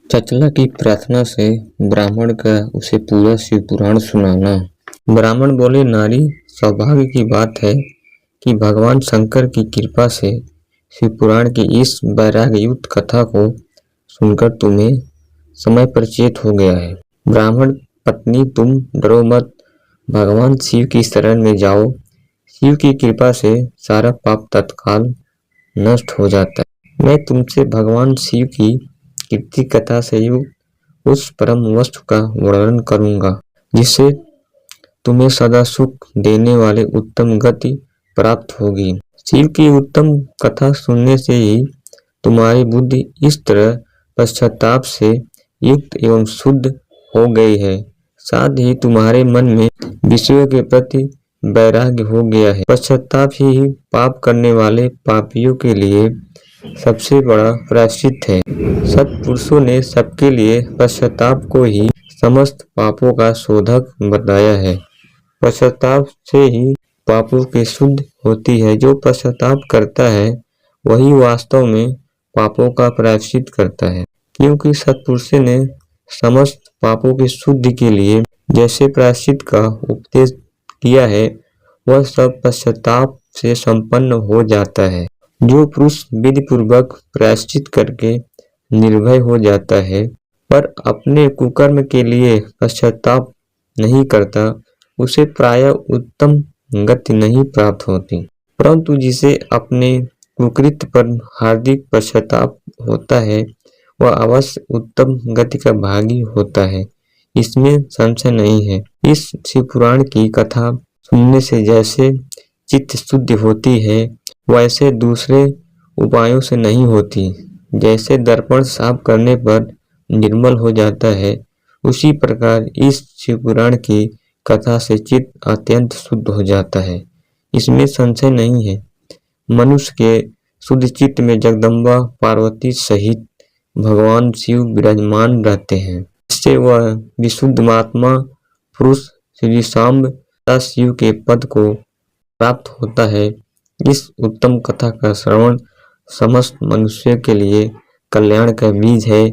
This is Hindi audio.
चचला की प्रार्थना से ब्राह्मण का उसे पूरा शिव पुराण सुनाना। ब्राह्मण बोले, नारी, सौभाग्य की बात है कि भगवान शंकर की कृपा से शिव पुराण की इस वैराग्य युक्त कथा को सुनकर तुम्हें समय पर चेत हो गया है। ब्राह्मण पत्नी, तुम डरो मत, भगवान शिव की शरण में जाओ। शिव की कृपा से सारा पाप तत्काल नष्ट हो जाता है। मैं तुमसे भगवान शिव की कीर्ति कथा से युक्त उस परम वस्तु का वर्णन करूंगा जिससे तुम्हें सदा सुख देने वाले उत्तम गति प्राप्त होगी। शिव की उत्तम कथा सुनने से ही तुम्हारी बुद्धि इस तरह पश्चाताप से युक्त एवं शुद्ध हो गई है, साथ ही तुम्हारे मन में विषयों के प्रति वैराग्य हो गया है। पश्चाताप ही पाप करने वाले पापियों के लिए सबसे बड़ा प्रायश्चित है। सत्पुरुषों ने सबके लिए पश्चाताप को ही समस्त पापों का शोधक बताया है। पश्चाताप से ही पापों की शुद्ध होती है। जो पश्चाताप करता है वही वास्तव में पापों का प्रायश्चित करता है, क्योंकि सत्पुरुषों ने समस्त पापों की शुद्धि के लिए जैसे प्रायश्चित का उपदेश किया है वह सब पश्चाताप से संपन्न हो जाता है। जो पुरुष विधि पूर्वक प्रायश्चित करके निर्भय हो जाता है पर अपने कुकर्म के लिए पश्चाताप नहीं करता, उसे प्रायः उत्तम गति नहीं प्राप्त होती, परंतु जिसे अपने कुकृत्य पर हार्दिक पश्चाताप होता है वह अवश्य उत्तम गति का भागी होता है, इसमें संशय नहीं है। इस शिव पुराण की कथा सुनने से जैसे चित्त शुद्धि होती है वैसे दूसरे उपायों से नहीं होती। जैसे दर्पण साफ करने पर निर्मल हो जाता है, उसी प्रकार इस शिव पुराण की कथा से चित्त अत्यंत शुद्ध हो जाता है, इसमें संशय नहीं है। मनुष्य के शुद्ध चित्त में जगदम्बा पार्वती सहित भगवान शिव विराजमान रहते हैं, इससे वह विशुद्ध महात्मा पुरुष श्री सांब शिव के पद को प्राप्त होता है। इस उत्तम कथा का श्रवण समस्त मनुष्यों के लिए कल्याण का बीज है।